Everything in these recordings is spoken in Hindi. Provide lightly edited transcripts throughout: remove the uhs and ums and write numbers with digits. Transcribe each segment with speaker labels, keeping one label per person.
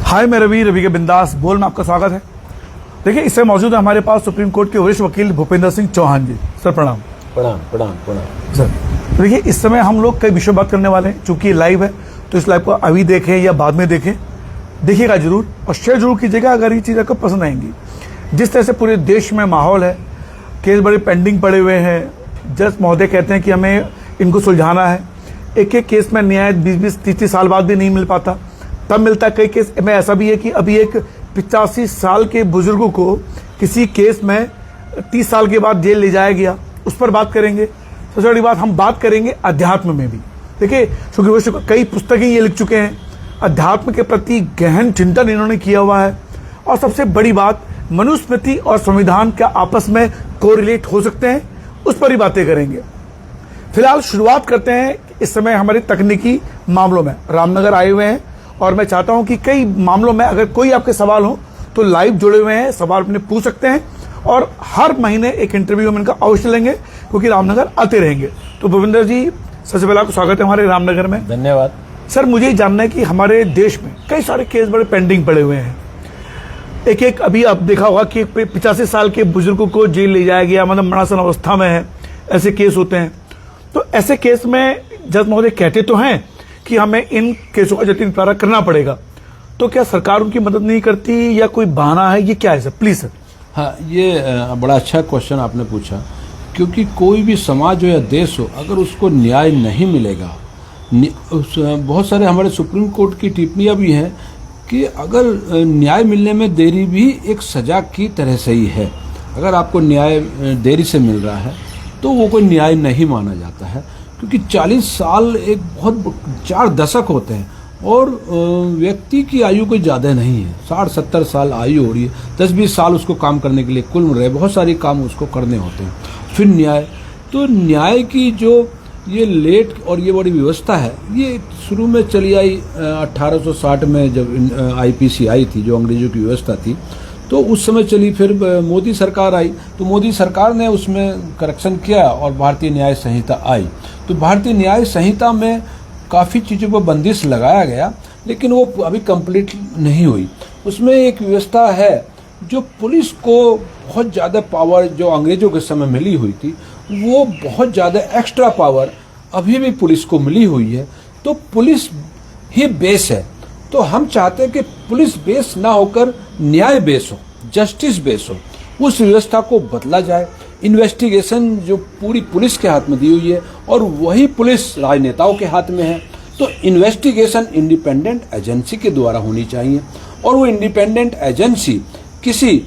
Speaker 1: हाय, मैं रवि के बिंदास बोल में आपका स्वागत है। देखिए, इससे मौजूद है हमारे पास सुप्रीम कोर्ट के वरिष्ठ वकील भूपेंद्र सिंह चौहान जी। सर प्रणाम।
Speaker 2: प्रणाम प्रणाम प्रणाम
Speaker 1: सर। देखिए, इस समय हम लोग कई विषयों बात करने वाले हैं। चूंकि लाइव है तो इस लाइव को अभी देखें या बाद में देखें, देखिएगा जरूर और शेयर जरूर कीजिएगा अगर ये चीज़ आपको पसंद आएंगी। जिस तरह से पूरे देश में माहौल है, केस बड़े पेंडिंग पड़े हुए हैं। जज महोदय कहते हैं कि हमें इनको सुलझाना है। एक एक केस में न्याय 20-20, 30-30 साल बाद भी नहीं मिल पाता, तब मिलता है। कई केस में ऐसा भी है कि अभी एक 85 साल के बुजुर्गों को किसी केस में 30 साल के बाद जेल ले जाया गया, उस पर बात करेंगे। सबसे बड़ी बात, हम बात करेंगे अध्यात्म में भी। देखिए, क्योंकि कई पुस्तकें ये लिख चुके हैं, अध्यात्म के प्रति गहन चिंतन इन्होंने किया हुआ है। और सबसे बड़ी बात, मनुस्मृति और संविधान क्या आपस में कोरिलेट हो सकते हैं, उस पर ही बातें करेंगे। फिलहाल शुरुआत करते हैं इस समय हमारे तकनीकी मामलों में। रामनगर आए हुए हैं और मैं चाहता हूं कि कई मामलों में अगर कोई आपके सवाल हो तो लाइव जुड़े हुए हैं, सवाल अपने पूछ सकते हैं। और हर महीने एक इंटरव्यू हम इनका अवश्य लेंगे, क्योंकि रामनगर आते रहेंगे। तो भूपेंद्र जी, सबसे पहले आपको स्वागत है हमारे रामनगर में।
Speaker 2: धन्यवाद।
Speaker 1: सर, मुझे जानना है कि हमारे देश में कई सारे केस बड़े पेंडिंग पड़े हुए हैं। एक एक अभी आप देखा होगा कि 85 साल के बुजुर्गों को जेल ले जाया गया, मतलब मरणासन अवस्था में है, ऐसे केस होते हैं। तो ऐसे केस में जज महोदय कहते तो हैं कि हमें इन केसों का जटिल निपटारा करना पड़ेगा, तो क्या सरकार उनकी मदद नहीं करती या कोई बहाना है, ये क्या है सर? Please sir.
Speaker 2: हाँ, ये बड़ा अच्छा क्वेश्चन आपने पूछा, क्योंकि कोई भी समाज हो या देश हो, अगर उसको न्याय नहीं मिलेगा, बहुत सारे हमारे सुप्रीम कोर्ट की टिप्पणियां भी हैं कि अगर न्याय मिलने में देरी भी एक सजा की तरह से ही है। अगर आपको न्याय देरी से मिल रहा है तो वो कोई न्याय नहीं माना जाता है, क्योंकि 40 साल एक बहुत 4 दशक होते हैं और व्यक्ति की आयु कोई ज़्यादा नहीं है। 60-70 साल आयु हो रही है, 10-20 साल उसको काम करने के लिए कुल मिल रहे, बहुत सारे काम उसको करने होते हैं। फिर न्याय, तो न्याय की जो ये लेट और ये बड़ी व्यवस्था है, ये शुरू में चली आई 1860 में, जब IPC आई थी, जो अंग्रेजों की व्यवस्था थी, तो उस समय चली। फिर मोदी सरकार आई तो मोदी सरकार ने उसमें करेक्शन किया और भारतीय न्याय संहिता आई। तो भारतीय न्याय संहिता में काफ़ी चीज़ों पर बंदिश लगाया गया, लेकिन वो अभी कंप्लीट नहीं हुई। उसमें एक व्यवस्था है जो पुलिस को बहुत ज़्यादा पावर जो अंग्रेजों के समय मिली हुई थी, वो बहुत ज़्यादा एक्स्ट्रा पावर अभी भी पुलिस को मिली हुई है। तो पुलिस ही बेस है। तो हम चाहते हैं कि पुलिस बेस ना होकर न्याय बेस हो, जस्टिस बेस हो। उस व्यवस्था को बदला जाए। इन्वेस्टिगेशन जो पूरी पुलिस के हाथ में दी हुई है और वही पुलिस राजनेताओं के हाथ में है, तो इन्वेस्टिगेशन इंडिपेंडेंट एजेंसी के द्वारा होनी चाहिए। और वो इंडिपेंडेंट एजेंसी किसी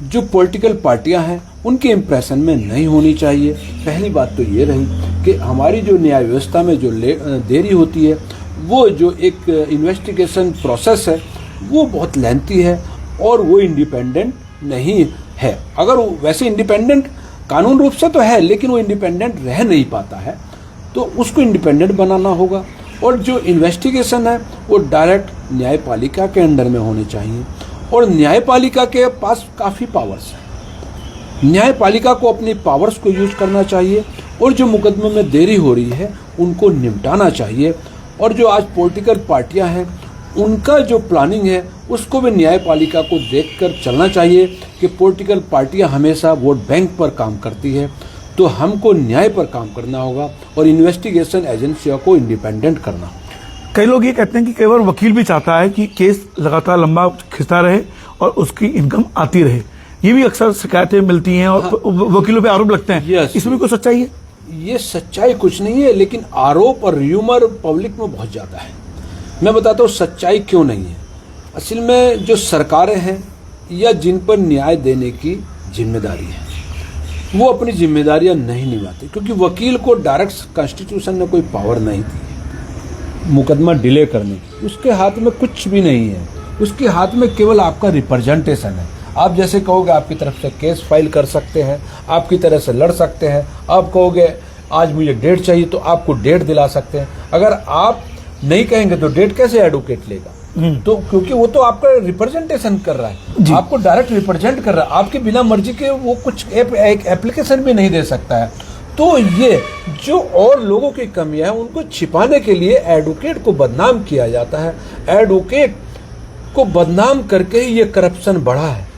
Speaker 2: जो पॉलिटिकल पार्टियां हैं उनके इम्प्रेशन में नहीं होनी चाहिए। पहली बात तो ये रही कि हमारी जो न्याय व्यवस्था में जो देरी होती है, वो जो एक इन्वेस्टिगेशन प्रोसेस है वो बहुत लेंथी है और वो इंडिपेंडेंट नहीं है। अगर वो वैसे इंडिपेंडेंट कानून रूप से तो है, लेकिन वो इंडिपेंडेंट रह नहीं पाता है, तो उसको इंडिपेंडेंट बनाना होगा। और जो इन्वेस्टिगेशन है वो डायरेक्ट न्यायपालिका के अंडर में होनी चाहिए। और न्यायपालिका के पास काफ़ी पावर्स हैं। न्यायपालिका को अपनी पावर्स को यूज करना चाहिए और जो मुकदमे में देरी हो रही है उनको निपटाना चाहिए। और जो आज पॉलिटिकल पार्टियां हैं, उनका जो प्लानिंग है उसको भी न्यायपालिका को देखकर चलना चाहिए कि पॉलिटिकल पार्टियां हमेशा वोट बैंक पर काम करती है, तो हमको न्याय पर काम करना होगा और इन्वेस्टिगेशन एजेंसियों को इंडिपेंडेंट करना।
Speaker 1: कई लोग ये कहते हैं कि कई बार वकील भी चाहता है कि केस लगातार लंबा खिंचता रहे और उसकी इनकम आती रहे। ये भी अक्सर शिकायतें मिलती हैं और हाँ, वकीलों पे आरोप लगते हैं। इसमें कोई सच्चाई है?
Speaker 2: ये सच्चाई कुछ नहीं है, लेकिन आरोप और र्यूमर पब्लिक में बहुत ज़्यादा है। मैं बताता हूँ सच्चाई क्यों नहीं है। असल में जो सरकारें हैं या जिन पर न्याय देने की जिम्मेदारी है, वो अपनी जिम्मेदारियां नहीं निभाते, क्योंकि वकील को डायरेक्ट कॉन्स्टिट्यूशन ने कोई पावर नहीं दी है मुकदमा डिले करने की। उसके हाथ में कुछ भी नहीं है, उसके हाथ में केवल आपका रिप्रेजेंटेशन है। आप जैसे कहोगे आपकी तरफ से केस फाइल कर सकते हैं, आपकी तरह से लड़ सकते हैं। आप कहोगे आज मुझे डेट चाहिए तो आपको डेट दिला सकते हैं। अगर आप नहीं कहेंगे तो डेट कैसे एडवोकेट लेगा? तो क्योंकि वो तो आपका रिप्रेजेंटेशन कर रहा है, आपको डायरेक्ट रिप्रेजेंट कर रहा है। आपकी बिना मर्जी के वो कुछ एक एप्लीकेशन भी नहीं दे सकता है। तो ये जो और लोगों की कमियां हैं उनको छिपाने के लिए एडवोकेट को बदनाम किया जाता है। एडवोकेट को बदनाम करके ही ये करप्शन बढ़ा है।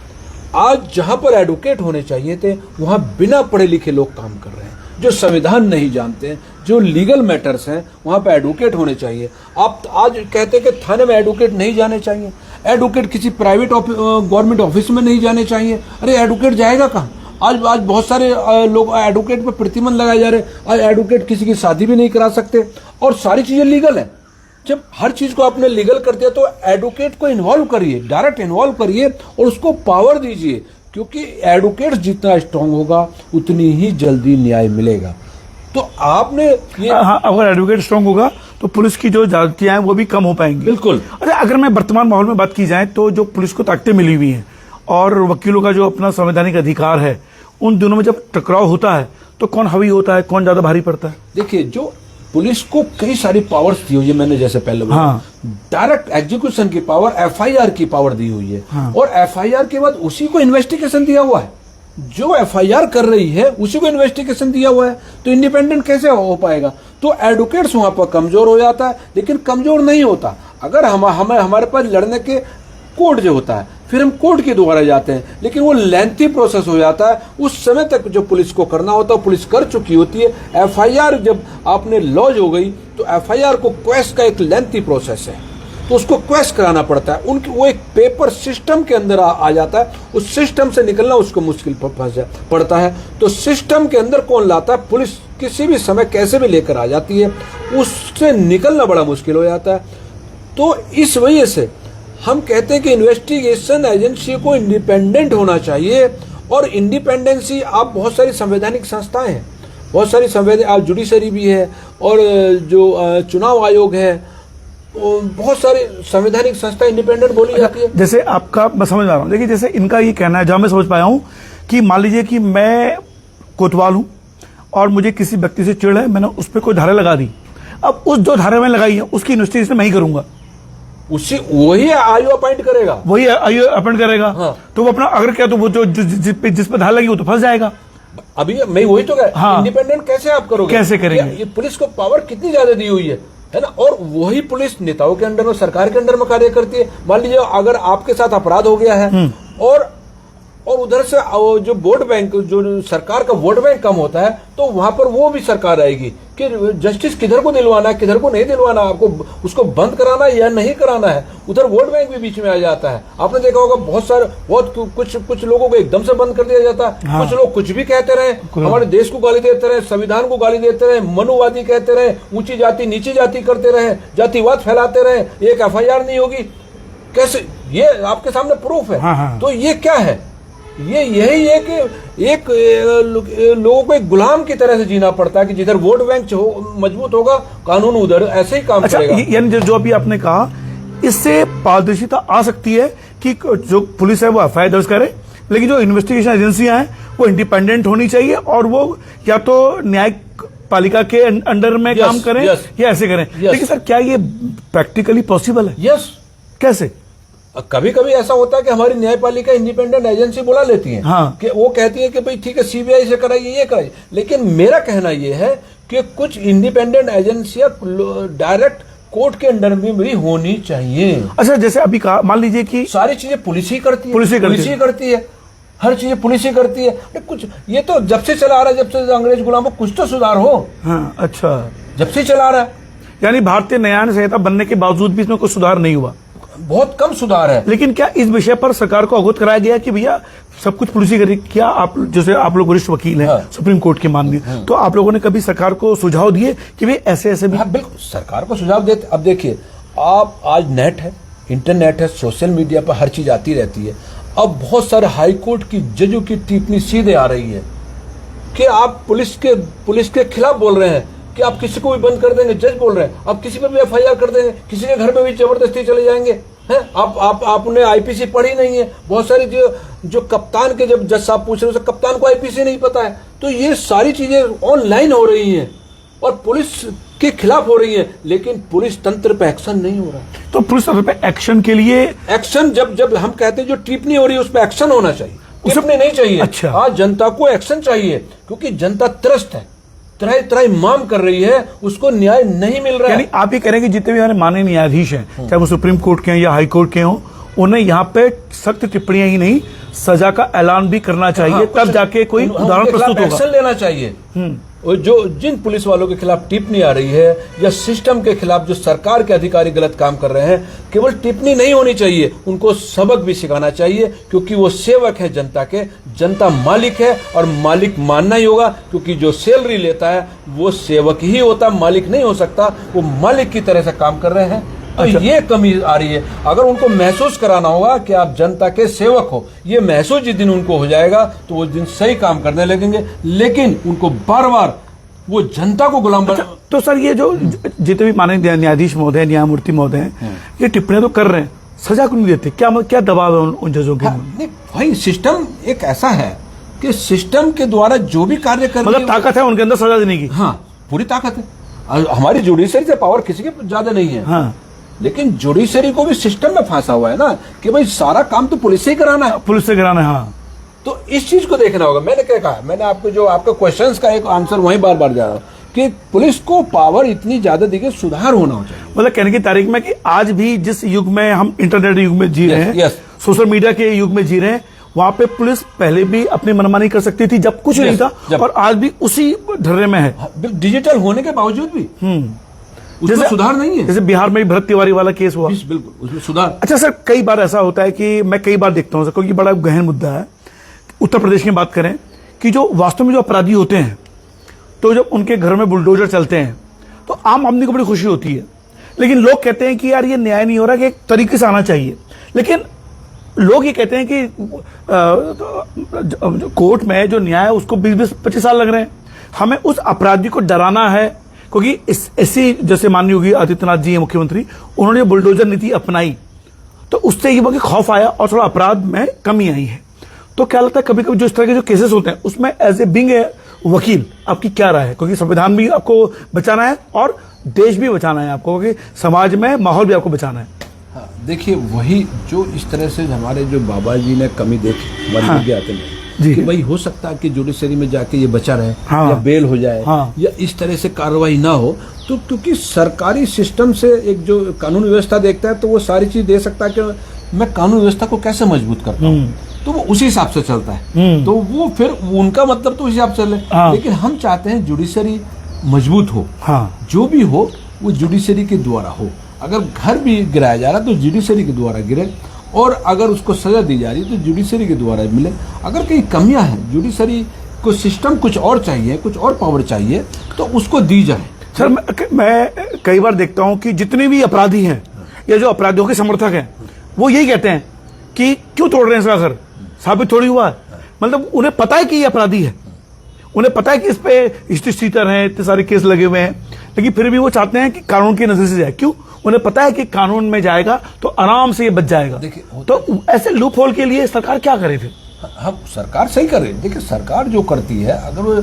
Speaker 2: आज जहां पर एडवोकेट होने चाहिए थे वहां बिना पढ़े लिखे लोग काम कर रहे हैं, जो संविधान नहीं जानते हैं, जो लीगल मैटर्स हैं वहां पर एडवोकेट होने चाहिए। आप आज कहते हैं कि थाने में एडवोकेट नहीं जाने चाहिए, एडवोकेट किसी प्राइवेट गवर्नमेंट ऑफिस में नहीं जाने चाहिए। अरे एडवोकेट जाएगा कहाँ? आज बहुत सारे लोग एडवोकेट पे प्रतिबंध लगाए जा रहे हैं। आज एडवोकेट किसी की शादी भी नहीं करा सकते और सारी चीजें लीगल है। जब हर चीज को आपने लीगल कर दिया तो एडवोकेट को इन्वॉल्व करिए, डायरेक्ट इन्वॉल्व करिए और उसको पावर दीजिए, क्योंकि एडवोकेट जितना स्ट्रांग होगा उतनी ही जल्दी न्याय मिलेगा। तो आपने ये
Speaker 1: हाँ, अगर एडवोकेट स्ट्रांग होगा तो पुलिस की जो ज्यादतियां हैं वो भी कम हो पाएंगी।
Speaker 2: बिल्कुल।
Speaker 1: अच्छा, अगर मैं वर्तमान माहौल में बात की जाए तो जो पुलिस को ताकतें मिली हुई हैं और वकीलों का जो अपना संवैधानिक अधिकार है, उन दोनों में जब टकराव होता है तो कौन हावी होता है, कौन ज्यादा भारी पड़ता है?
Speaker 2: देखिए, जो पुलिस को कई सारी पावर्स दी हुई है, मैंने जैसे पहले बोला,
Speaker 1: हाँ।
Speaker 2: डायरेक्ट एग्जीक्यूशन की पावर, एफआईआर की पावर दी हुई है।
Speaker 1: हाँ।
Speaker 2: और एफआईआर के बाद उसी को इन्वेस्टिगेशन दिया हुआ है। जो एफआईआर कर रही है उसी को इन्वेस्टिगेशन दिया हुआ है, तो इंडिपेंडेंट कैसे हो पाएगा? तो एडवोकेट्स वहां पर कमजोर हो जाता है, लेकिन कमजोर नहीं होता। अगर हमारे पास लड़ने के कोर्ट जो होता है, फिर हम कोर्ट के द्वारा जाते हैं, लेकिन वो लेंथी प्रोसेस हो जाता है। उस समय तक जो पुलिस को करना होता है पुलिस कर चुकी होती है। एफआईआर जब आपने लॉज हो गई तो एफआईआर को क्वेश का एक लेंथी प्रोसेस है, तो उसको क्वेश कराना पड़ता है। उनकी वो एक पेपर सिस्टम के अंदर आ जाता है, उस सिस्टम से निकलना उसको मुश्किल पड़ता है। तो सिस्टम के अंदर कौन लाता है? पुलिस किसी भी समय कैसे भी लेकर आ जाती है, उससे निकलना बड़ा मुश्किल हो जाता है। तो इस वजह से हम कहते हैं कि इन्वेस्टिगेशन एजेंसी को इंडिपेंडेंट होना चाहिए। और इंडिपेंडेंसी, आप बहुत सारी संवैधानिक संस्थाएं हैं, बहुत सारी आप जुडिशरी भी है और जो चुनाव आयोग है, बहुत सारे संवैधानिक संस्था इंडिपेंडेंट बोली जाती है।
Speaker 1: जैसे आपका मैं समझ आ रहा हूँ, देखिए जैसे इनका ये कहना है, जहां मैं समझ पाया हूं कि मान लीजिए कि मैं कोतवाल हूं और मुझे किसी व्यक्ति से चिढ़ है, मैंने उस पर कोई धारा लगा दी। अब उस जो धारा मैंने लगाई है उसकी इन्वेस्टिगेशन मैं ही करूंगा,
Speaker 2: वही आयु अपॉइंट करेगा,
Speaker 1: वही आयु अपॉइंट करेगा।
Speaker 2: हाँ।
Speaker 1: तो वो अपना अगर क्या तो वो जो जिस पर धारा लगी वो तो फंस जाएगा।
Speaker 2: अभी मैं वही तो कह,
Speaker 1: हाँ।
Speaker 2: इंडिपेंडेंट कैसे आप करोगे?
Speaker 1: कैसे करेंगे?
Speaker 2: ये पुलिस को पावर कितनी ज्यादा दी हुई है ना? और वही पुलिस नेताओं के अंडर में, सरकार के अंडर में कार्य करती है। मान लीजिए अगर आपके साथ अपराध हो गया है और उधर से जो वोट बैंक, जो सरकार का वोट बैंक कम होता है, तो वहां पर वो भी सरकार आएगी कि जस्टिस किधर को दिलवाना है, किधर को नहीं दिलवाना, आपको उसको बंद कराना है या नहीं कराना है। उधर वोट बैंक भी बीच में आ जाता है। आपने देखा होगा बहुत कुछ लोगों को एकदम से बंद कर दिया जाता है। हाँ। कुछ लोग कुछ भी कहते रहे, हमारे देश को गाली देते रहे, संविधान को गाली देते रहे, मनुवादी कहते रहे, ऊंची जाति नीची जाति करते रहे, जातिवाद फैलाते रहे, एक एफआईआर नहीं होगी। कैसे? ये आपके सामने प्रूफ है।
Speaker 1: हाँ।
Speaker 2: तो ये क्या है? ये यही है कि एक लोगों को एक गुलाम की तरह से जीना पड़ता है कि जिधर वोट बैंक मजबूत होगा कानून उधर ऐसे ही काम करेगा।
Speaker 1: यानी जो अभी आपने कहा, इससे पारदर्शिता आ सकती है कि जो पुलिस है वो एफआईआर दर्ज करे, लेकिन जो इन्वेस्टिगेशन एजेंसियां हैं वो इंडिपेंडेंट होनी चाहिए और वो या तो न्यायिक पालिका के अंडर में काम करें या ऐसे करें। लेकिन सर, क्या ये प्रैक्टिकली पॉसिबल है?
Speaker 2: यस।
Speaker 1: कैसे?
Speaker 2: कभी कभी ऐसा होता है कि हमारी न्यायपालिका इंडिपेंडेंट एजेंसी बुला लेती है।
Speaker 1: हाँ।
Speaker 2: कि वो कहती है कि भाई ठीक है सीबीआई से कराइए, ये कराइए। लेकिन मेरा कहना ये है कि कुछ इंडिपेंडेंट एजेंसियां डायरेक्ट कोर्ट के अंडर में भी होनी चाहिए।
Speaker 1: अच्छा, जैसे अभी कहा, मान लीजिए कि
Speaker 2: सारी चीजें पुलिस ही करती है,
Speaker 1: पुलिस ही
Speaker 2: करती है, हर चीज पुलिस ही करती है। कुछ ये तो जब से चला आ रहा है, जब से अंग्रेज गुलाम, कुछ तो सुधार हो।
Speaker 1: हाँ। अच्छा,
Speaker 2: जब से चला आ रहा है,
Speaker 1: यानी भारतीय न्याय संहिता बनने के बावजूद भी इसमें कोई सुधार नहीं हुआ,
Speaker 2: बहुत कम सुधार है।
Speaker 1: लेकिन क्या इस विषय पर सरकार को अवगत कराया गया कि भैया सब कुछ पुलिस ही करेगी? क्या आप, जैसे आप लोग वरिष्ठ वकील हैं, हाँ। सुप्रीम कोर्ट के माननीय, तो आप लोगों ने कभी सरकार को सुझाव दिए कि भाई ऐसे ऐसे भी?
Speaker 2: हाँ, बिल्कुल सरकार को सुझाव देते। अब देखिए, आप आज नेट है, इंटरनेट है, सोशल मीडिया पर हर चीज आती रहती है। अब बहुत सारे हाई कोर्ट की जजों की टिप्पणी सीधे आ रही है कि आप पुलिस के खिलाफ बोल रहे हैं कि आप किसी को भी बंद कर देंगे। जज बोल रहे हैं आप किसी पर भी एफआईआर कर देंगे, किसी के घर में भी जबरदस्ती चले जाएंगे। हैं? आपने आईपीसी पढ़ी नहीं है। बहुत सारी जो कप्तान के, जब जज साहब पूछ रहे हैं, कप्तान को आईपीसी नहीं पता है। तो ये सारी चीजें ऑनलाइन हो रही हैं और पुलिस के खिलाफ हो रही है, लेकिन पुलिस तंत्र पे एक्शन नहीं हो रहा।
Speaker 1: तो पुलिस तंत्र पे एक्शन के लिए
Speaker 2: एक्शन, जब हम कहते हैं जो टिप्पणी हो रही है उस पर एक्शन होना चाहिए, टिप्पणी नहीं चाहिए।
Speaker 1: अच्छा।
Speaker 2: आज जनता को एक्शन चाहिए, क्योंकि जनता त्रस्त है, त्राही मांग कर रही है, उसको न्याय नहीं मिल रहा है।
Speaker 1: यानी आप ये कह रहे हैं कि जितने भी हमारे माननीय न्यायाधीश हैं, चाहे वो सुप्रीम कोर्ट के हैं या हाई कोर्ट के हों, उन्हें यहाँ पे सख्त टिप्पणियां ही नहीं, सजा का ऐलान भी करना चाहिए।
Speaker 2: हाँ,
Speaker 1: तब जाके कोई उदाहरण प्रस्तुत होगा।
Speaker 2: एक्शन लेना चाहिए। और जो जिन पुलिस वालों के खिलाफ टिप्पणी आ रही है या सिस्टम के खिलाफ जो सरकार के अधिकारी गलत काम कर रहे हैं, केवल टिप्पणी नहीं होनी चाहिए, उनको सबक भी सिखाना चाहिए, क्योंकि वो सेवक है जनता के। जनता मालिक है और मालिक मानना ही होगा, क्योंकि जो सैलरी लेता है वो सेवक ही होता, मालिक नहीं हो सकता। वो मालिक की तरह से काम कर रहे हैं, तो ये कमी आ रही है। अगर उनको महसूस कराना होगा कि आप जनता के सेवक हो, ये महसूस जिस दिन उनको हो जाएगा तो वो दिन सही काम करने लगेंगे। लेकिन उनको बार बार वो जनता को गुलाम बना।
Speaker 1: तो सर, ये जो जितने भी माननीय न्यायाधीश महोदय, न्यायमूर्ति महोदय हैं, ये टिप्पणियां तो कर रहे हैं, सजा क्यों नहीं देते? क्या दबाव है उन जजों के?
Speaker 2: नहीं भाई, सिस्टम एक ऐसा है कि सिस्टम के द्वारा जो भी कार्य कर,
Speaker 1: मतलब ताकत है उनके अंदर सजा देने की।
Speaker 2: हाँ, पूरी ताकत है। हमारी जुडिशरी से पावर किसी के ज्यादा नहीं है।
Speaker 1: हाँ,
Speaker 2: लेकिन जुडिशरी को भी सिस्टम में फंसा हुआ है ना, कि भाई सारा काम तो पुलिस से ही कराना है।
Speaker 1: पुलिस से कराना है। हाँ,
Speaker 2: तो इस चीज को देखना होगा। मैंने क्या कहा, मैंने आपको जो आपका क्वेश्चंस का एक आंसर वहीं बार बार जा रहा हूं कि पुलिस को पावर इतनी ज्यादा देखिए, सुधार होना चाहिए।
Speaker 1: मतलब कहने की तारीख में कि आज भी जिस युग में हम इंटरनेट युग में जी रहे हैं, सोशल मीडिया के युग में जी रहे हैं, वहां पे पुलिस पहले भी अपनी मनमानी कर सकती थी जब कुछ नहीं था, और आज भी उसी ढर्रे में है,
Speaker 2: डिजिटल होने के बावजूद भी। उसमें सुधार नहीं है।
Speaker 1: जैसे बिहार में भरत तिवारी वाला केस हुआ,
Speaker 2: बिल्कुल उसमें सुधार।
Speaker 1: अच्छा सर, कई बार ऐसा होता है कि मैं कई बार देखता हूं सर, क्योंकि बड़ा गहन मुद्दा है। उत्तर प्रदेश की बात करें कि जो वास्तव में जो अपराधी होते हैं, तो जब उनके घर में बुलडोजर चलते हैं तो आम आदमी को बड़ी खुशी होती है। लेकिन लोग कहते हैं कि यार ये न्याय नहीं हो रहा, कि एक तरीके से आना चाहिए। लेकिन लोग ये कहते हैं कि कोर्ट में जो न्याय है उसको 20-25 साल लग रहे हैं। हमें उस अपराधी को डराना है, क्योंकि ऐसी जैसे माननीय योगी आदित्यनाथ जी है मुख्यमंत्री, उन्होंने बुलडोजर नीति अपनाई तो उससे ये खौफ आया और थोड़ा अपराध में कमी आई है। तो क्या लगता है कभी कभी जो इस तरह के जो केसेस होते हैं उसमें एज ए बिंग वकील आपकी क्या राय है? क्योंकि संविधान भी आपको बचाना है और देश भी बचाना है आपको, क्योंकि समाज में माहौल भी आपको बचाना है।
Speaker 2: हाँ, देखिए वही जो इस तरह से हमारे जो बाबा जी ने कमी देखी हमारे आते हैं कि भाई हो सकता है कि जुडिशरी में जाके ये बचा रहे,
Speaker 1: हाँ,
Speaker 2: या बेल हो जाए,
Speaker 1: हाँ,
Speaker 2: या इस तरह से कार्रवाई ना हो। तो क्योंकि सरकारी सिस्टम से एक जो कानून व्यवस्था देखता है तो वो सारी चीज दे सकता है कि मैं कानून व्यवस्था को कैसे मजबूत करता हूँ, तो वो उसी हिसाब से चलता है। तो वो फिर उनका मतलब तो उस हिसाब से चले।
Speaker 1: हाँ,
Speaker 2: लेकिन हम चाहते हैं जुडिशरी मजबूत हो।
Speaker 1: हाँ,
Speaker 2: जो भी हो वो जुडिशरी के द्वारा हो। अगर घर भी गिराया जा रहा है तो जुडिशरी के द्वारा गिरे, और अगर उसको सजा दी जा रही है तो जुडिशरी के द्वारा मिले। अगर कहीं कमियां हैं, जुडिशरी को सिस्टम कुछ और चाहिए, कुछ और पावर चाहिए, तो उसको दी जाए।
Speaker 1: सर, मैं कई बार देखता हूं कि जितने भी अपराधी हैं या जो अपराधियों के समर्थक हैं, वो यही कहते हैं कि क्यों तोड़ रहे हैं इसका घर, साबित थोड़ी हुआ है। मतलब उन्हें पता है कि ये अपराधी है, उन्हें पता है कि इस पे हिस्ट्री शीटर हैं, इतने सारे केस लगे हुए हैं, लेकिन फिर भी वो चाहते हैं कि कानून की नजर से जाए। क्यों? उन्हें पता है कि कानून में जाएगा तो आराम से ये बच जाएगा। तो ऐसे लूप होल के लिए सरकार क्या करे फिर?
Speaker 2: हाँ, सरकार सही कर रही है। देखिए सरकार जो करती है, अगर वो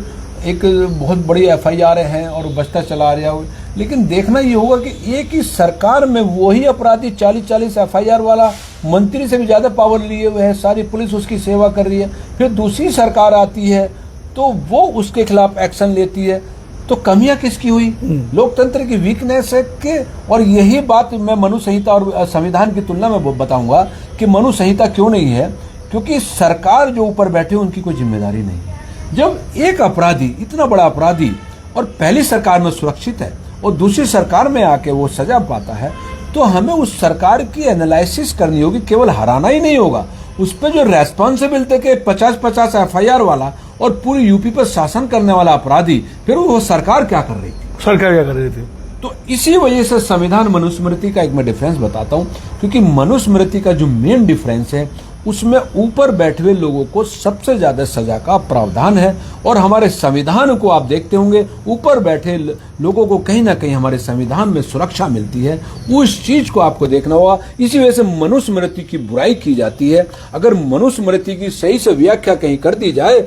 Speaker 2: एक बहुत बड़ी FIR है और बचता चला रहा हो, लेकिन देखना ये होगा कि एक ही सरकार में वही अपराधी 40-40 FIR वाला मंत्री से भी ज्यादा पावर लिए हुए है, सारी पुलिस उसकी सेवा कर रही है। फिर दूसरी सरकार आती है तो वो उसके खिलाफ एक्शन लेती है। तो कमियां किसकी हुई? लोकतंत्र की वीकनेस है कि, और यही बात मैं मनु संहिता और संविधान की तुलना में बताऊंगा कि मनु संहिता क्यों नहीं है, क्योंकि सरकार जो ऊपर बैठे उनकी कोई जिम्मेदारी नहीं है। जब एक अपराधी, इतना बड़ा अपराधी, और पहली सरकार में सुरक्षित है और दूसरी सरकार में आके वो सजा पाता है, तो हमें उस सरकार की एनालिसिस करनी होगी। केवल हराना ही नहीं होगा, उस पर जो रेस्पॉन्सिबिलिटी के 50-50 FIR वाला और पूरी यूपी पर शासन करने वाला अपराधी, फिर वो सरकार क्या कर रही थी?
Speaker 1: सरकार क्या कर रही थी?
Speaker 2: तो इसी वजह से संविधान मनुस्मृति का एक मैं डिफरेंस बताता हूं, क्योंकि मनुस्मृति का जो मेन डिफरेंस है उसमें ऊपर बैठे हुए लोगों को सबसे ज्यादा सजा का प्रावधान है। और हमारे संविधान को आप देखते होंगे, ऊपर बैठे लोगों को कहीं ना कहीं हमारे संविधान में सुरक्षा मिलती है। उस चीज को आपको देखना होगा। इसी वजह से मनुस्मृति की बुराई की जाती है। अगर मनुस्मृति की सही से व्याख्या कहीं कर दी जाए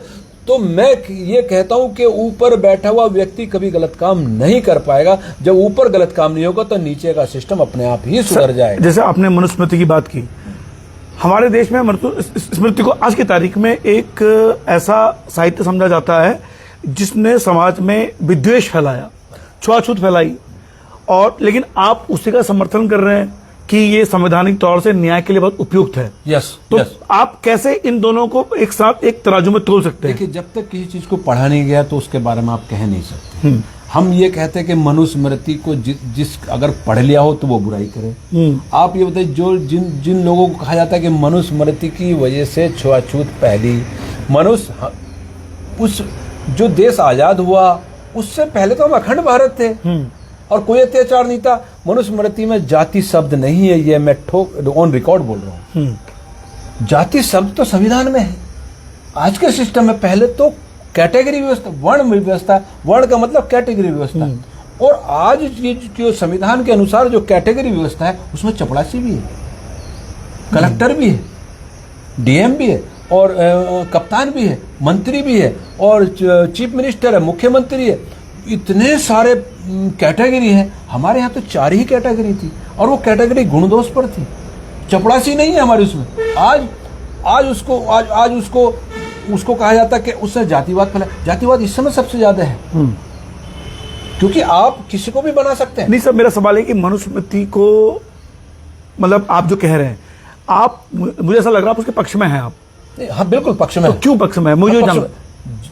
Speaker 2: तो मैं ये कहता हूं कि ऊपर बैठा हुआ व्यक्ति कभी गलत काम नहीं कर पाएगा। जब ऊपर गलत काम नहीं होगा तो नीचे का सिस्टम अपने आप ही सुधर जाएगा।
Speaker 1: जैसे आपने मनुस्मृति की बात की, हमारे देश में मनुस्मृति को आज की तारीख में एक ऐसा साहित्य समझा जाता है जिसने समाज में विद्वेष फैलाया, छुआछूत फैलाई, और लेकिन आप उसी का समर्थन कर रहे हैं कि ये संवैधानिक तौर से न्याय के लिए बहुत उपयुक्त है।
Speaker 2: यस,
Speaker 1: तो
Speaker 2: यस।
Speaker 1: आप कैसे इन दोनों को एक साथ एक तराजू में तोल सकते हैं?
Speaker 2: देखिए, जब तक किसी चीज को पढ़ा नहीं गया तो उसके बारे में आप कह नहीं सकते। हम ये कहते हैं कि मनुस्मृति को जिस अगर पढ़ लिया हो तो वो बुराई करे। आप ये बताइए, जो जिन लोगों को कहा जाता है कि मनुस्मृति की वजह से छुआछूत फैली, उस जो देश आजाद हुआ उससे पहले तो हम अखंड भारत थे और कोई अत्याचार नहीं था। मनुस्मृति में जाति शब्द नहीं है, ये मैं ऑन रिकॉर्ड बोल रहा हूँ। जाति शब्द तो संविधान में है। आज के सिस्टम में पहले तो कैटेगरी व्यवस्था, वर्ण व्यवस्था, वर्ण का मतलब कैटेगरी व्यवस्था, और आज ये जो संविधान के अनुसार जो कैटेगरी व्यवस्था है उसमें चपरासी भी है, कलेक्टर भी है, डीएम भी है, और कप्तान भी है, मंत्री भी है, और चीफ मिनिस्टर है, मुख्यमंत्री है। इतने सारे कैटेगरी है। हमारे यहाँ तो 4 ही कैटेगरी थी और वो कैटेगरी गुणदोष पर थी, चपरासी नहीं है हमारे उसमें। आज उसको कहा जाता है कि उससे जातिवाद फैला। जातिवाद इस समय सबसे ज्यादा है, क्योंकि आप किसी को भी बना सकते हैं।
Speaker 1: नहीं सर, मेरा सवाल है कि मनुस्मृति को, मतलब आप जो कह रहे हैं, आप, मुझे ऐसा लग रहा है आप उसके पक्ष में हैं। आप?
Speaker 2: हाँ, बिल्कुल पक्ष में।
Speaker 1: तो क्यों पक्ष में है? मुझे जानना।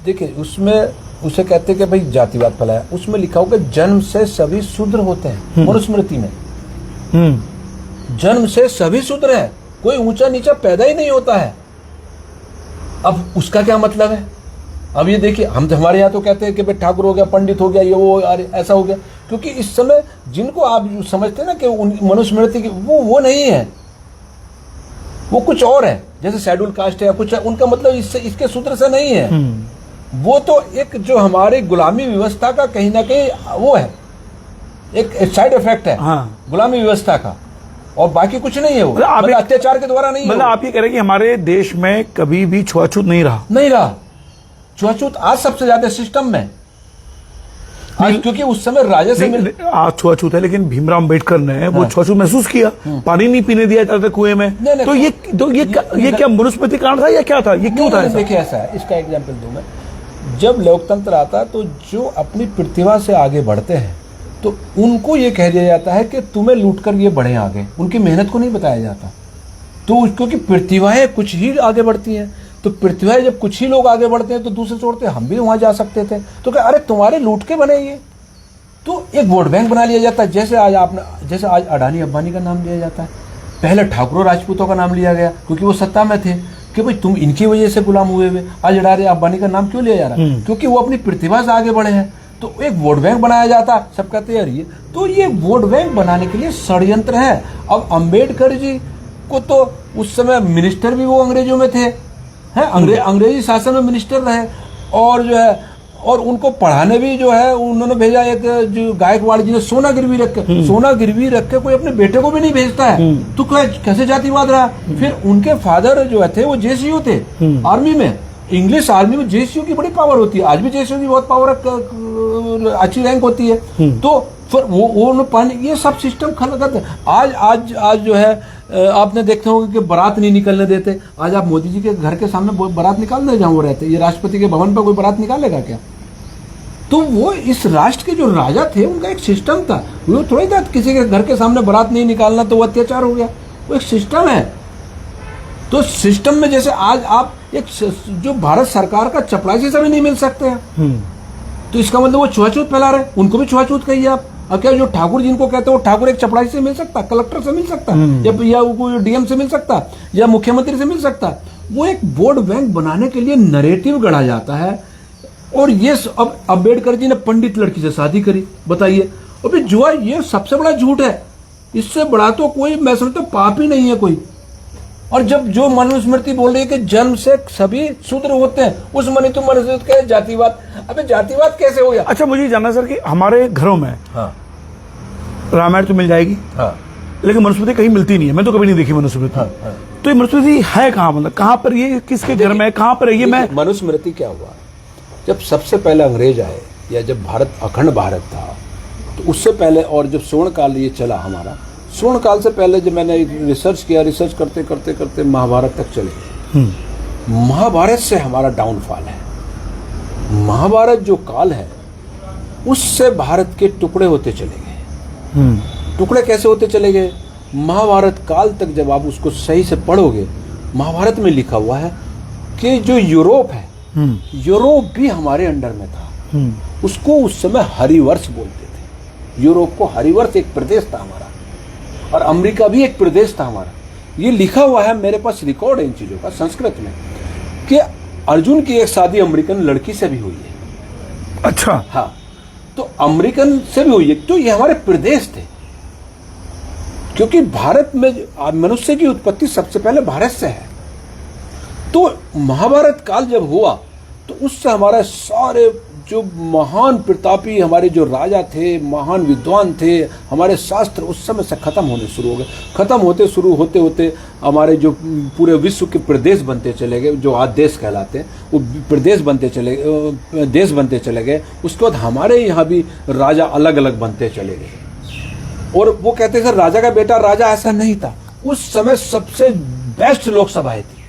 Speaker 2: देखिए, उसमें उसे कहते हैं कि भाई जातिवाद फैलाया। उसमें लिखा होगा जन्म से सभी शूद्र होते हैं। मनुस्मृति में जन्म से सभी शूद्र हैं, कोई ऊंचा नीचा पैदा ही नहीं होता है। अब उसका क्या मतलब है? अब ये देखिए, हमारे यहाँ तो कहते हैं कि भाई ठाकुर हो गया, पंडित हो गया, ये वो ऐसा हो गया, क्योंकि इस समय जिनको आप समझते हैं ना कि मनुस्मृति की, वो नहीं है, वो कुछ और है। जैसे शेड्यूल कास्ट है या कुछ है, उनका मतलब इसके सूत्र से नहीं है। वो तो एक जो हमारी गुलामी व्यवस्था का कहीं ना कहीं वो है, एक साइड इफेक्ट है।
Speaker 1: हाँ।
Speaker 2: गुलामी व्यवस्था का, और बाकी कुछ नहीं है। वो मतलब अत्याचार के द्वारा नहीं है।
Speaker 1: मतलब आप ये कह रहे हैं कि हमारे देश में कभी भी छुआछूत नहीं रहा?
Speaker 2: छुआछूत आज सबसे ज्यादा सिस्टम में आज, क्योंकि उस समय राजा से
Speaker 1: आज छुआछूत है, लेकिन भीमराव अम्बेडकर ने वो छुआछूत महसूस किया, पानी नहीं पीने दिया जाता कुएं में। तो ये क्या मनुस्मृति कारण था या क्या था? ये क्यों था?
Speaker 2: देखिए, ऐसा है, इसका एग्जाम्पल दूं मैं। जब लोकतंत्र आता तो जो अपनी प्रतिभा से आगे बढ़ते हैं तो उनको ये कह दिया जाता है कि तुम्हें लूटकर ये बढ़े आगे, उनकी मेहनत को नहीं बताया जाता। तो क्योंकि प्रतिभाएं कुछ ही आगे बढ़ती हैं, तो प्रतिभाएं जब कुछ ही लोग आगे बढ़ते हैं तो दूसरे छोड़ते हम भी वहां जा सकते थे। तो क्या, अरे तुम्हारे लूट के बने ये, तो एक वोट बैंक बना लिया जाता है। जैसे आज अडानी अंबानी का नाम लिया जाता है, पहले ठाकुरों राजपूतों का नाम लिया गया क्योंकि वो सत्ता में थे कि भाई तुम इनकी वजह से गुलाम हुए हुए। आज अडानी अंबानी का नाम क्यों लिया जा रहा है? क्योंकि वो अपनी प्रतिभा से आगे बढ़े हैं। तो एक वोट बैंक बनाया जाता, सब कहते हैं ये, तो ये वोट बैंक बनाने के लिए षड्यंत्र है। अब अंबेडकर जी को तो उस समय मिनिस्टर भी वो अंग्रेजों में थे, हैं, अंग्रेजी शासन में मिनिस्टर रहे, और जो है, और उनको पढ़ाने भी जो है उन्होंने भेजा। एक जो गायकवाड़ जी ने सोना गिरवी रख के कोई अपने बेटे को भी नहीं भेजता है, तो कैसे जातिवाद रहा? फिर उनके फादर जो थे वो जेसीयू थे, आर्मी में, इंग्लिश आर्मी में जेसीयू की बड़ी पावर होती है। आज भी जेसीयू की बहुत पावर, अच्छी रैंक होती है। तो फिर वो पानी, ये सब सिस्टम खलगत है। आज जो है, आपने देखते होंगे कि बारात नहीं निकलने देते। आज आप मोदी जी के घर के सामने बारात निकाल दे, जहां वो रहते, ये राष्ट्रपति के भवन पर कोई बारात निकालेगा क्या? तो वो इस राष्ट्र के जो राजा थे उनका एक सिस्टम था। वो थोड़ी था किसी के घर के सामने बारात नहीं निकालना तो वो अत्याचार हो गया। वो एक सिस्टम है। तो सिस्टम में जैसे आज आप एक जो भारत सरकार का चपरासी से भी नहीं मिल सकते हैं, तो इसका मतलब वो छुआछूत फैला रहे, उनको भी छुआछूत कहिए आप। अब क्या, जो ठाकुर जिनको कहते हो, ठाकुर एक चपरासी से मिल सकता, कलेक्टर से मिल सकता, या कोई डीएम से मिल सकता, या मुख्यमंत्री से मिल सकता? वो एक वोट बैंक बनाने के लिए नरेटिव गढ़ा जाता है। और ये अब अम्बेडकर जी ने पंडित लड़की से शादी करी, बताइए। और फिर जो है, ये सबसे बड़ा झूठ है। इससे बड़ा तो कोई, मैं समझता हूं, पाप ही नहीं है कोई। और जब जो मनुस्मृति बोल रही है कि जन्म से सभी शूद्र होते हैं, उस मनुस्मृति का जातिवाद, अबे जातिवाद कैसे हो गया?
Speaker 1: अच्छा, मुझे जानना सर कि हमारे घरों में रामायण तो मिल जाएगी, लेकिन मनुस्मृति कहीं मिलती नहीं है। मैं तो कभी नहीं देखी मनुस्मृति। तो ये मनुस्मृति है कहाँ? मतलब कहाँ पर, ये किसके घर में है, कहाँ पर है ये? मैं
Speaker 2: मनुस्मृति क्या हुआ, जब सबसे पहले अंग्रेज आए, या जब भारत अखंड भारत था, तो उससे पहले, और जब स्वर्ण काल ये चला हमारा, स्वर्ण काल से पहले जब मैंने रिसर्च किया, रिसर्च करते करते करते महाभारत तक चले। महाभारत से हमारा डाउनफॉल है। महाभारत जो काल है, उससे भारत के टुकड़े होते चले गए। टुकड़े कैसे होते चले गए? महाभारत काल तक जब आप उसको सही से पढ़ोगे, महाभारत में लिखा हुआ है कि जो यूरोप है, यूरोप भी हमारे अंडर में था। उसको उस समय हरिवर्ष बोलते थे। यूरोप को हरिवर्ष एक प्रदेश था हमारा, और अमेरिका भी एक प्रदेश था हमारा। ये लिखा हुआ है, मेरे पास रिकॉर्ड है इन चीजों का संस्कृत में, कि अर्जुन की एक शादी अमेरिकन लड़की से भी हुई है।
Speaker 1: अच्छा।
Speaker 2: हाँ, तो अमेरिकन से भी हुई है, तो ये हमारे प्रदेश थे। क्योंकि भारत में मनुष्य की उत्पत्ति सबसे पहले भारत से है। तो महाभारत काल जब हुआ तो उससे हमारे सारे जो महान प्रतापी हमारे जो राजा थे, महान विद्वान थे, हमारे शास्त्र उस समय से खत्म होने शुरू हो गए। खत्म होते होते हमारे जो पूरे विश्व के प्रदेश बनते चले गए, जो आज देश कहलाते हैं, वो प्रदेश बनते चले गए, देश बनते चले गए। उसके बाद हमारे यहाँ भी राजा अलग अलग बनते चले गए। और वो कहते थे राजा का बेटा राजा, ऐसा नहीं था। उस समय सबसे बेस्ट लोकसभाएं थी।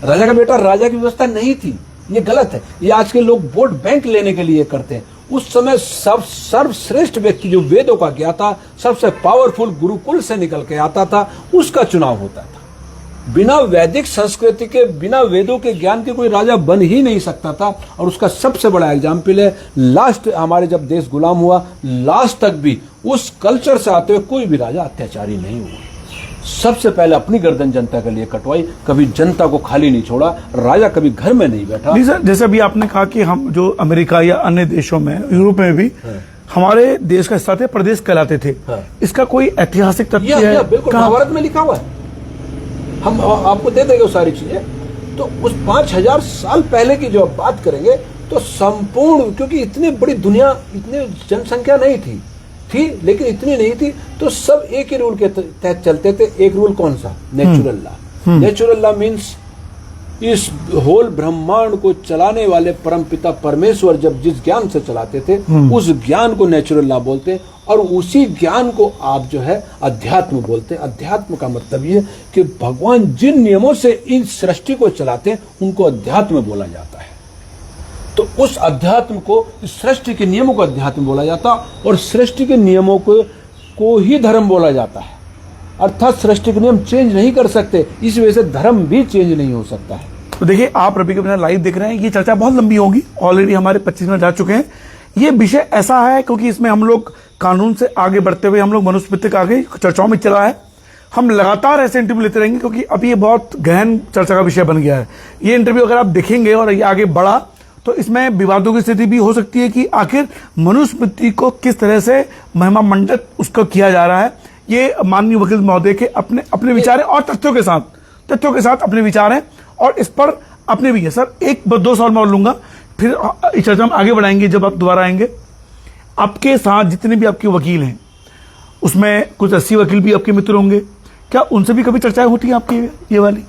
Speaker 2: राजा का बेटा राजा की व्यवस्था नहीं थी, ये गलत है। ये आज के लोग वोट बैंक लेने के लिए करते हैं। उस समय सर्वश्रेष्ठ व्यक्ति जो वेदों का ज्ञाता, सबसे पावरफुल गुरुकुल से निकल के आता था, उसका चुनाव होता था। बिना वैदिक संस्कृति के, बिना वेदों के ज्ञान के कोई राजा बन ही नहीं सकता था। और उसका सबसे बड़ा एग्जाम्पल है, लास्ट हमारे जब देश गुलाम हुआ, लास्ट तक भी उस कल्चर से आते हुए कोई भी राजा अत्याचारी नहीं हुआ। सबसे पहले अपनी गर्दन जनता के लिए कटवाई, कभी जनता को खाली नहीं छोड़ा, राजा कभी घर में नहीं बैठा।
Speaker 1: नहीं सर, जैसे अभी आपने कहा कि हम जो अमेरिका या अन्य देशों में, यूरोप में भी हमारे देश का हिस्सा थे, प्रदेश कहलाते थे। इसका कोई ऐतिहासिक तथ्य है?
Speaker 2: बिल्कुल, महाभारत में लिखा हुआ है। हम आपको दे देंगे वो सारी चीजें। तो उस 5000 साल पहले की जो बात करेंगे तो संपूर्ण, क्योंकि इतनी बड़ी दुनिया, इतनी जनसंख्या नहीं थी, लेकिन इतनी नहीं थी, तो सब एक ही रूल के तहत चलते थे। एक रूल कौन सा? Natural law. Natural law means इस होल ब्रह्मांड को चलाने वाले परमपिता परमेश्वर जब जिस ज्ञान से चलाते थे, उस ज्ञान को नेचुरल लॉ बोलते हैं। और उसी ज्ञान को आप जो है अध्यात्म बोलते हैं। अध्यात्म का मतलब ये कि भगवान जिन नियमों से इस सृष्टि को चलाते हैं, उनको अध्यात्म बोला जाता है। तो उस अध्यात्म को, सृष्टि के नियमों को अध्यात्म बोला जाता, और सृष्टि के नियमों को ही धर्म बोला जाता है। अर्थात सृष्टि के नियम चेंज नहीं कर सकते, इस वजह से धर्म भी चेंज नहीं हो सकता है।
Speaker 1: तो देखिए, आप रवि के बिना लाइव देख रहे हैं, ये चर्चा बहुत लंबी होगी, ऑलरेडी हमारे 25 मिनट जा चुके हैं। ये विषय ऐसा है क्योंकि इसमें हम लोग कानून से आगे बढ़ते हुए, हम लोग मनुस्मृति के आगे चर्चाओं में चला है। हम लगातार ऐसे इंटरव्यू लेते रहेंगे क्योंकि अभी ये बहुत गहन चर्चा का विषय बन गया है। ये इंटरव्यू अगर आप देखेंगे और ये आगे बढ़ा तो इसमें विवादों की स्थिति भी हो सकती है कि आखिर मनुस्मृति को किस तरह से महिमा मंडित उसको किया जा रहा है। ये माननीय वकील महोदय के अपने विचार है और तथ्यों के साथ अपने विचार हैं, और इस पर अपने भी है। सर, 1-2 सवाल मैं और लूंगा, फिर इस चर्चा में आगे बढ़ाएंगे जब आप दोबारा आएंगे। आपके साथ जितने भी आपके वकील हैं, उसमें कुछ 80 वकील भी आपके मित्र होंगे, क्या उनसे भी कभी चर्चाएं होती हैं आपकी ये वाली?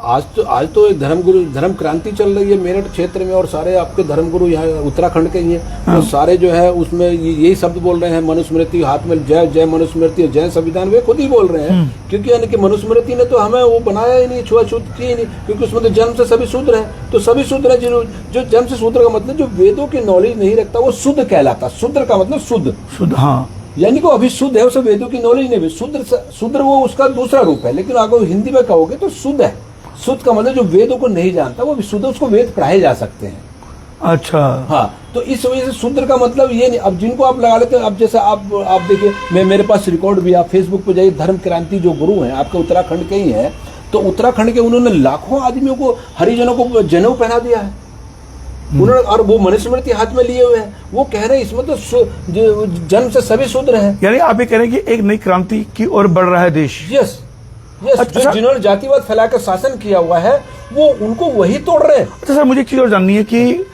Speaker 2: आज तो एक धर्म क्रांति चल रही है मेरठ क्षेत्र में, और सारे आपके धर्मगुरु यहाँ उत्तराखंड के ही हैं। तो सारे जो है उसमें यही शब्द बोल रहे हैं, मनुस्मृति हाथ में, जय जय मनुस्मृति, जय संविधान, वे खुद ही बोल रहे हैं। क्योंकि यानी कि मनुस्मृति ने तो हमें वो बनाया ही नहीं, छुआछूत की ही नहीं, क्योंकि उसमें तो जन्म से सभी शूद्र हैं। तो सभी शूद्र है, जो जन्म से शूद्र का मतलब जो वेदों की नॉलेज नहीं रखता वो शुद्ध कहलाता। शूद्र का मतलब शुद्ध,
Speaker 1: हाँ,
Speaker 2: यानी कि अभी शुद्ध है, उसे वेदों की नॉलेज नहीं। शूद्र वो उसका दूसरा रूप है, लेकिन अगर हिंदी में कहोगे तो शुद्ध है। शुद्ध का मतलब जो वेदों को नहीं जानता वो भी शुद्ध, उसको वेद पढ़ाए जा सकते हैं।
Speaker 1: अच्छा,
Speaker 2: हाँ, तो इस वजह से शूद्र का मतलब ये नहीं। अब जिनको आप लगा लेते हैं, अब जैसे आप देखिए, मेरे पास रिकॉर्ड भी, आप फेसबुक पे जाइए, धर्म क्रांति जो गुरु हैं आपके उत्तराखंड के ही हैं, तो उत्तराखंड के उन्होंने लाखों आदमियों को, हरिजनों को जनेऊ पहना दिया है उन्होंने, और वो मनुस्मृति हाथ में लिए हुए हैं। वो कह रहे हैं इसमें तो जन्म से सभी शूद्र हैं।
Speaker 1: यानी आप ये कह रहे हैं कि एक नई क्रांति की ओर बढ़ रहा है देश।
Speaker 2: यस, अच्छा, जिन्होंने जातिवाद फैलाकर शासन किया हुआ है वो उनको वही तोड़ रहे हैं।
Speaker 1: अच्छा सर, मुझे एक चीज और जाननी है कि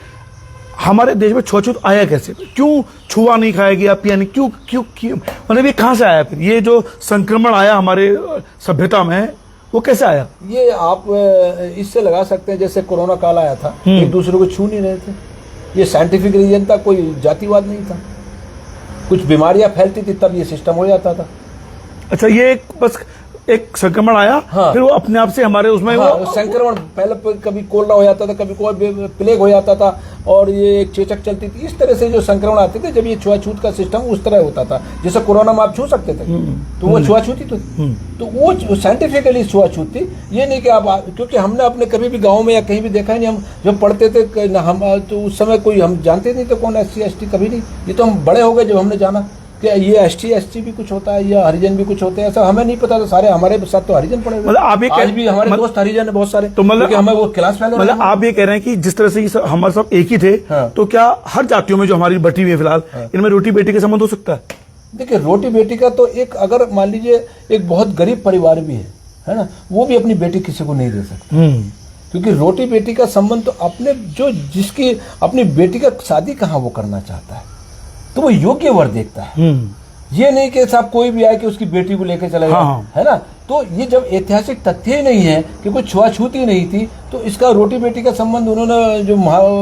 Speaker 1: हमारे देश में छुआछूत आया कैसे? क्यों छुआ नहीं खाया गया, पिया नहीं, क्यों मतलब ये कहां से आया? फिर ये जो संक्रमण आया हमारे सभ्यता में, वो कैसे आया?
Speaker 2: ये आप इससे लगा सकते हैं, जैसे कोरोना काल आया था, एक दूसरे को छू नहीं रहे थे। ये साइंटिफिक रीजन था, कोई जातिवाद नहीं था। कुछ बीमारियां फैलती थी तब ये सिस्टम हो जाता था।
Speaker 1: अच्छा, ये बस एक संक्रमण आया, हाँ, फिर वो अपने आप से हमारे उसमें, हाँ,
Speaker 2: वो संक्रमण पहले कभी कोरोना हो जाता था, कभी कोई प्लेग हो जाता था, और ये एक चेचक चलती थी, इस तरह से जो संक्रमण आते थे जब ये छुआछूत का सिस्टम उस तरह होता था। जैसे कोरोना में आप छू सकते थे तो वो छुआछूती तो वो साइंटिफिकली छुआछूत थी। ये नहीं कि आप, क्योंकि हमने अपने कभी भी गाँव में या कहीं भी देखा नहीं। हम जब पढ़ते थे हम तो उस समय कोई हम जानते नहीं थे कौन SC ST, कभी नहीं। ये तो हम बड़े हो गए जब हमने जाना कि ये ST SC भी कुछ होता है या हरिजन भी कुछ होते हैं, ऐसा हमें नहीं पता था। सारे हमारे साथ तो हरिजन पड़े हुए।
Speaker 1: मतलब आप ये
Speaker 2: आज भी हमारे दोस्त हरिजन है बहुत सारे,
Speaker 1: तो मतलब
Speaker 2: हमें वो क्लास फेलो।
Speaker 1: मतलब आप ये कह रहे हैं कि जिस तरह से हमारे सब एक ही थे, तो क्या हर जातियों में जो हमारी बटी हुई है फिलहाल, इनमें रोटी बेटी का संबंध हो सकता है?
Speaker 2: देखिए, रोटी बेटी का तो एक, अगर मान लीजिए एक बहुत गरीब परिवार भी है ना, वो भी अपनी बेटी किसी को नहीं दे सकता, क्योंकि रोटी बेटी का संबंध तो अपने जो जिसकी अपनी बेटी का शादी कहाँ वो करना चाहता है तो वो योग्य वर देखता है। ये नहीं कि साहब कोई भी आए कि उसकी बेटी को लेकर चला गया, है ना। तो ये जब ऐतिहासिक तथ्य ही नहीं है कि कोई छुआछूत ही नहीं थी, तो इसका रोटी बेटी का संबंध उन्होंने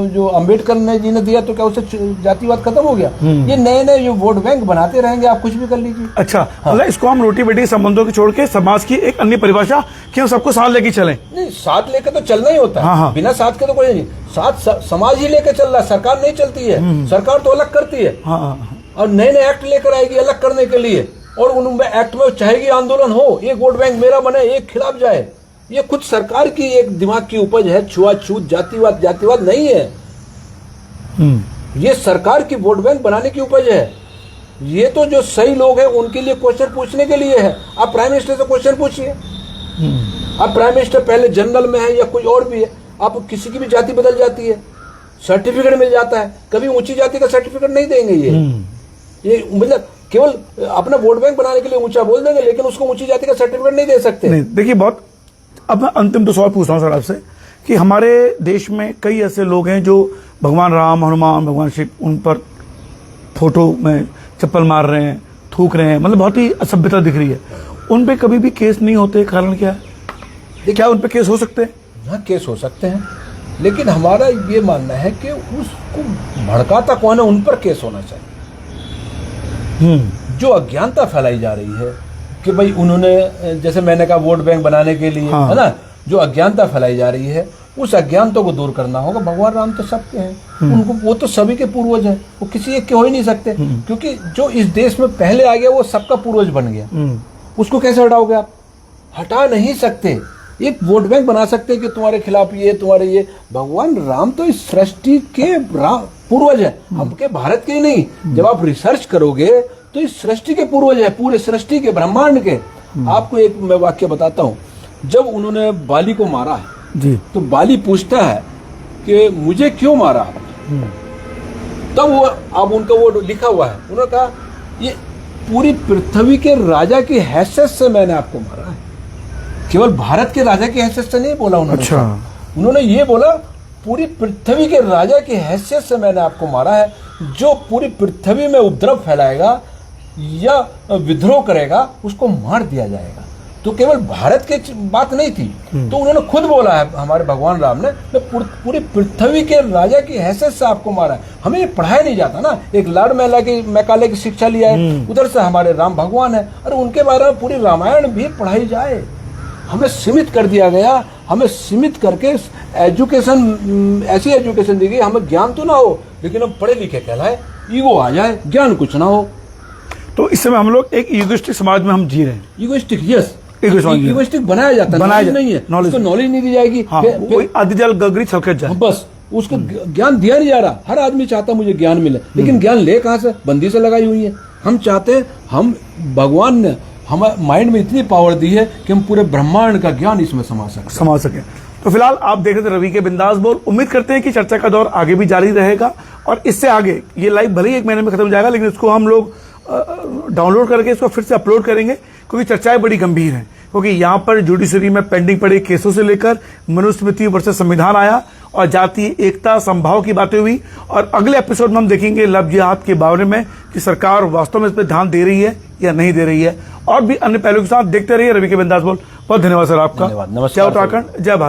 Speaker 2: जो अम्बेडकर ने जी ने दिया, तो क्या उससे जातिवाद खत्म हो गया? ये नए नए जो वोट बैंक बनाते रहेंगे, आप कुछ भी कर लीजिए।
Speaker 1: अच्छा, मतलब इसको हम रोटी बेटी के संबंधों को छोड़ के समाज की एक अन्य परिभाषा कि हम सबको साथ लेके चलें।
Speaker 2: नहीं, साथ लेके तो चलना ही होता है। बिना साथ के तो कोई नहीं। साथ समाज ही लेके चल रहा है, सरकार नहीं चलती है। सरकार तो अलग करती है और नए नए एक्ट लेकर आएगी अलग करने के लिए, और उनमें एक्ट में चाहेगी आंदोलन हो, एक वोट बैंक मेरा बने, एक खिलाफ जाए। ये खुद सरकार की एक दिमाग की उपज है। छुआछूत जातिवाद नहीं है, ये सरकार की वोट बैंक बनाने की उपज है। ये तो जो सही लोग हैं उनके लिए क्वेश्चन पूछने के लिए है। आप प्राइम मिनिस्टर से क्वेश्चन पूछिए। आप प्राइम मिनिस्टर पहले जनरल में है या कोई और भी है, आप किसी की भी जाति बदल जाती है, सर्टिफिकेट मिल जाता है। कभी ऊंची जाति का सर्टिफिकेट नहीं देंगे ये मतलब केवल अपना वोट बैंक बनाने के लिए ऊंचा बोल देंगे, लेकिन उसको ऊंची जाति का सर्टिफिकेट नहीं दे सकते।
Speaker 1: नहीं, देखिए बहुत, अब मैं अंतिम तो सवाल पूछ रहा हूं सर आपसे कि हमारे देश में कई ऐसे लोग हैं जो भगवान राम, हनुमान, भगवान शिव, उन पर फोटो में चप्पल मार रहे हैं, थूक रहे हैं, मतलब बहुत ही असभ्यता दिख रही है। उन पे कभी भी केस नहीं होते, कारण क्या है? क्या उन पे केस हो सकते हैं?
Speaker 2: हाँ, केस हो सकते हैं, लेकिन हमारा ये मानना है कि उसको भड़काता कौन है, उन पर केस होना चाहिए। जो अज्ञानता फैलाई जा रही है कि भाई उन्होंने, जैसे मैंने कहा वोट बैंक बनाने के लिए, है ना, जो अज्ञानता फैलाई जा रही है उस अज्ञानता को दूर करना होगा। भगवान राम तो सबके हैं, उनको, वो तो सभी के पूर्वज हैं, वो किसी एक के हो ही नहीं सकते, क्योंकि जो इस देश में पहले आ गया वो सबका पूर्वज बन गया। उसको कैसे हटाओगे आप? हटा नहीं सकते। एक वोट बैंक बना सकते हैं कि तुम्हारे खिलाफ ये, तुम्हारे ये। भगवान राम तो इस सृष्टि के पूर्वज है, हमके भारत के ही नहीं। जब आप रिसर्च करोगे तो इस सृष्टि के पूर्वज है, पूरे सृष्टि के, ब्रह्मांड के। आपको एक मैं वाक्य बताता हूँ। जब उन्होंने बाली को मारा है जी, तो बाली पूछता है कि मुझे क्यों मारा? तब वो, अब उनका वो लिखा हुआ है, उन्होंने कहा ये पूरी पृथ्वी के राजा की हैसियत से मैंने आपको मारा है। केवल भारत के राजा की हैसियत से नहीं बोला उन्होंने। अच्छा। उन्होंने ये बोला पूरी पृथ्वी के राजा की हैसियत से मैंने आपको मारा है। जो पूरी पृथ्वी में उपद्रव फैलाएगा या विद्रोह करेगा उसको मार दिया जाएगा। तो केवल भारत की बात नहीं थी, तो उन्होंने खुद बोला है हमारे भगवान राम ने, मैं पूरी पृथ्वी के राजा की हैसियत से आपको मारा है। हमें ये पढ़ाया नहीं जाता ना। एक लॉर्ड मैकाले की शिक्षा लिया है, उधर से हमारे राम भगवान है, अरे उनके बारे में पूरी रामायण भी पढ़ाई जाए। हमें सीमित कर दिया गया, हमें सीमित करके एजुकेशन, ऐसी एजुकेशन दी गई, हमें ज्ञान तो ना हो लेकिन हम पढ़े लिखे कहलाए, ईगो आ जाए, ज्ञान कुछ ना हो।
Speaker 1: तो इस समय हम लोग एक ईगोइस्टिक समाज में हम जी रहे हैं।
Speaker 2: ईगोइस्टिक, यस, ईगोइस्टिक बनाया जाता है, नॉलेज नहीं है, नॉलेज नहीं दी जाएगी।
Speaker 1: अधजल गगरी छलकत जाए,
Speaker 2: बस उसको ज्ञान दिया नहीं जा रहा। हर आदमी चाहता मुझे ज्ञान मिले, लेकिन ज्ञान ले कहाँ से? बंदी से लगाई हुई है। हम चाहते हैं, हम भगवान ने हमारे माइंड में इतनी पावर दी है कि हम पूरे ब्रह्मांड का ज्ञान इसमें समा सकें। तो फिलहाल आप देख रहे थे रवि के बिंदास बोल। उम्मीद करते हैं कि चर्चा का दौर आगे भी जारी रहेगा और इससे आगे ये लाइव भले ही 1 महीने में खत्म हो जाएगा, लेकिन इसको हम लोग डाउनलोड करके इसको फिर से अपलोड करेंगे, क्योंकि चर्चाएं बड़ी गंभीर हैं। क्योंकि यहाँ पर जुडिशरी में पेंडिंग पड़े केसों से लेकर मनुस्मृति वर्सेस संविधान आया और जातीय एकता संभाव की बातें हुई, और अगले एपिसोड में हम देखेंगे लव जिहाद के बारे में कि सरकार वास्तव में इस पर ध्यान दे रही है या नहीं दे रही है, और भी अन्य पहलू के साथ देखते रहिए रवि के बिंदास बोल। बहुत धन्यवाद सर आपका। नमस्कार।
Speaker 1: जय उत्तराखंड, जय भारत।